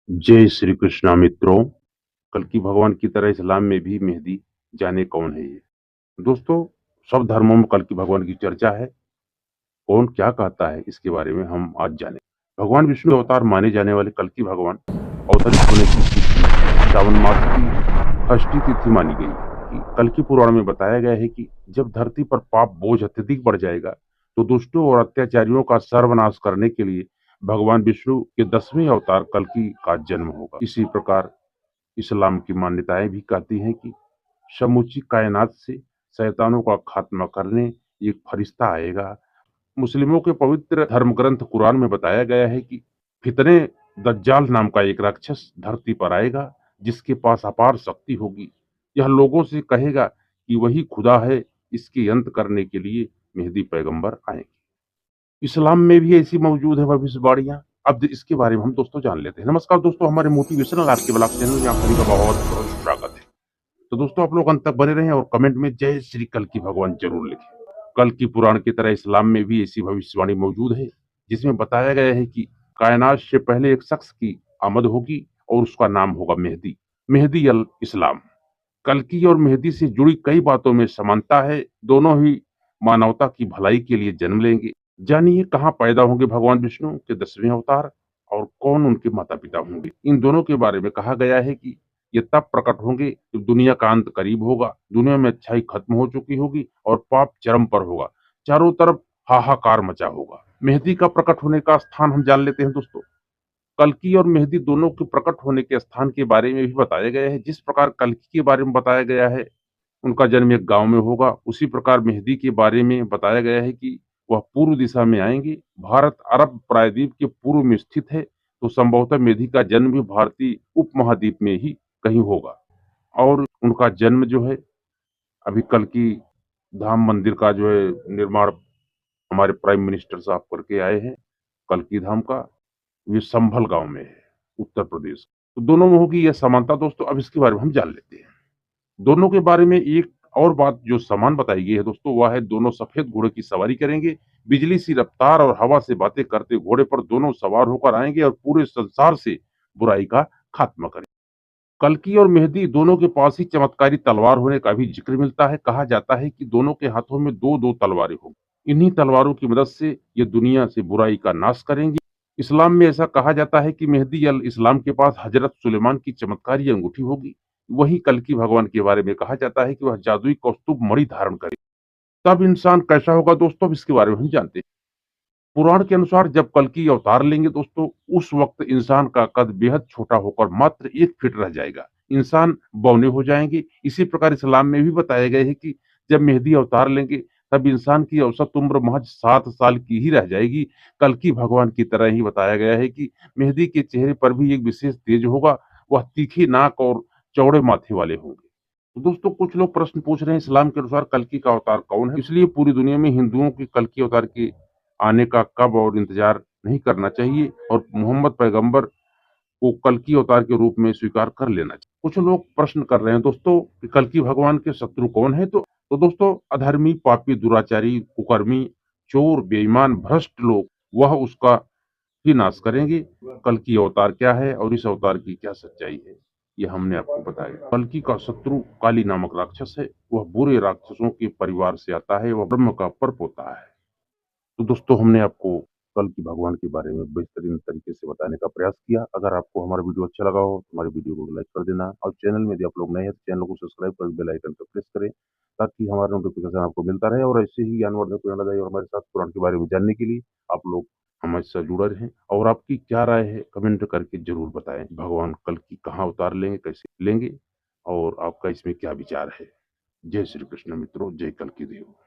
जय श्री कृष्णा मित्रों। कल की भगवान की तरह इस्लाम में भी मेहदी जाने कौन है ये। दोस्तों, सब धर्मों में कल की भगवान की चर्चा है। कौन क्या कहता है इसके बारे में हम आज जाने। भगवान विष्णु अवतार माने जाने वाले कल की भगवान अवतरित होने की तिथि श्रावण मास की षष्ठी तिथि मानी गई है। कि कल की पुराण में बताया गया है कि जब धरती पर पाप बोझ अत्यधिक बढ़ जाएगा तो दुष्टों और अत्याचारियों का सर्वनाश करने के लिए भगवान विष्णु के 10वें अवतार कल्कि का जन्म होगा। इसी प्रकार इस्लाम की मान्यताएं भी कहती हैं कि समूची कायनात से शैतानों का खात्मा करने एक फरिश्ता आएगा। मुस्लिमों के पवित्र धर्म ग्रंथ कुरान में बताया गया है कि फितने दज्जाल नाम का एक राक्षस धरती पर आएगा जिसके पास अपार शक्ति होगी। यह लोगों से कहेगा कि वही खुदा है। इसके अंत करने के लिए मेहदी पैगंबर आएंगे। इस्लाम में भी ऐसी मौजूद है भविष्यवाणियां। अब इसके बारे में हम दोस्तों जान लेते हैं। नमस्कार दोस्तों, हमारे मोटिवेशनल आपके ब्लॉग चैनल में आप सभी का बहुत बहुत स्वागत है। तो दोस्तों, आप लोग अंत तक बने रहें और कमेंट में जय श्री कल की भगवान जरूर लिखें। कल की पुराण की तरह इस्लाम में भी ऐसी भविष्यवाणी मौजूद है जिसमें बताया गया है कि कायनात से पहले एक शख्स की आमद होगी और उसका नाम होगा मेहदी। मेहदी अल इस्लाम। कल्कि और मेहदी से जुड़ी कई बातों में समानता है। दोनों ही मानवता की भलाई के लिए जन्म लेंगे। जानिए कहाँ पैदा होंगे भगवान विष्णु के 10वें अवतार और कौन उनके माता पिता होंगे। इन दोनों के बारे में कहा गया है कि ये तब प्रकट होंगे जब दुनिया का अंत करीब होगा, दुनिया में अच्छाई खत्म हो चुकी होगी और पाप चरम पर होगा। चारों तरफ हाहाकार मचा होगा। मेहदी का प्रकट होने का स्थान हम जान लेते हैं दोस्तों। कल्कि और मेहदी दोनों के प्रकट होने के स्थान के बारे में भी बताया गया है। जिस प्रकार कल्कि के बारे में बताया गया है उनका जन्म एक गांव में होगा, उसी प्रकार मेहदी के बारे में बताया गया है कि वह पूर्व दिशा में आएंगे। भारत अरब प्रायद्वीप के पूर्व में स्थित है, तो संभवतः मेहदी का जन्म भी भारतीय उपमहाद्वीप में ही कहीं होगा। और उनका जन्म जो है, अभी कल्कि धाम मंदिर का जो है निर्माण हमारे प्राइम मिनिस्टर साहब करके आए हैं। कल्कि धाम का ये संभल गांव में है, उत्तर प्रदेश। तो दोनों में होगी यह समानता दोस्तों। अब इसके बारे में हम जान लेते हैं। दोनों के बारे में एक और बात जो समान बताई गई है दोस्तों, वह है दोनों सफेद घोड़े की सवारी करेंगे। बिजली सी रफ्तार और हवा से बातें करते घोड़े पर दोनों सवार होकर आएंगे और पूरे संसार से बुराई का खात्मा करेंगे। कल्कि और मेहदी दोनों के पास ही चमत्कारी तलवार होने का भी जिक्र मिलता है। कहा जाता है कि दोनों के हाथों में दो दो तलवारें होंगी। इन्हीं तलवारों की मदद से ये दुनिया से बुराई का नाश करेंगे। इस्लाम में ऐसा कहा जाता है कि मेहदी अल इस्लाम के पास हजरत सुलेमान की चमत्कारी अंगूठी होगी। वहीं कल्कि भगवान के बारे में कहा जाता है कि वह जादुई कौस्तुभ मणि धारण करे। तब इंसान कैसा होगा दोस्तों, अब इसके बारे में हम जानते हैं। पुराण के अनुसार जब कल्कि अवतार लेंगे दोस्तों, उस वक्त इंसान का कद बेहद छोटा होकर मात्र 1 फीट रह जाएगा। इंसान बौने हो जाएंगे। इसी प्रकार इस्लाम में भी बताया गया है कि जब मेहदी अवतार लेंगे तब इंसान की औसत उम्र महज 7 साल की ही रह जाएगी। कल्कि भगवान की तरह ही बताया गया है कि मेहदी के चेहरे पर भी एक विशेष तेज होगा। वह तीखी नाक और चौड़े माथे वाले होंगे। तो दोस्तों, कुछ लोग प्रश्न पूछ रहे हैं इस्लाम के अनुसार कल्कि का अवतार कौन है। इसलिए पूरी दुनिया में हिंदुओं की कल्कि अवतार के आने का कब और इंतजार नहीं करना चाहिए और मोहम्मद पैगंबर को कल्कि अवतार के रूप में स्वीकार कर लेना चाहिए। कुछ लोग प्रश्न कर रहे हैं दोस्तों कि कल्कि भगवान के शत्रु कौन है। तो दोस्तों, अधर्मी, पापी, दुराचारी, कुकर्मी, चोर, बेईमान, भ्रष्ट लोग वह उसका ही नाश करेंगे। कल्कि अवतार क्या है और इस अवतार की क्या सच्चाई है, ये हमने आपको बताया। कल्कि का शत्रु काली नामक राक्षस है। वह बुरे राक्षसों के परिवार से आता है। वह ब्रह्म का परपोता है। तो दोस्तों, हमने आपको कल की भगवान के बारे में बेहतरीन तरीके से बताने का प्रयास किया। अगर आपको हमारा वीडियो अच्छा लगा हो तो हमारे वीडियो को लाइक कर देना और चैनल में यदि आप लोग नए हैं तो चैनल को सब्सक्राइब कर बेल आइकन पर प्रेस करें ताकि हमारा नोटिफिकेशन आपको मिलता रहे। और ऐसे ही ज्ञानवर्धक प्रेरणादायी और हमारे साथ पुराण के बारे में जानने के लिए आप लोग हमारे साथ जुड़े रहें। और आपकी क्या राय है कमेंट करके जरूर बताएं। भगवान कल की कहाँ उतार लेंगे, कैसे लेंगे और आपका इसमें क्या विचार है। जय श्री कृष्ण मित्रों, जय कल की देव।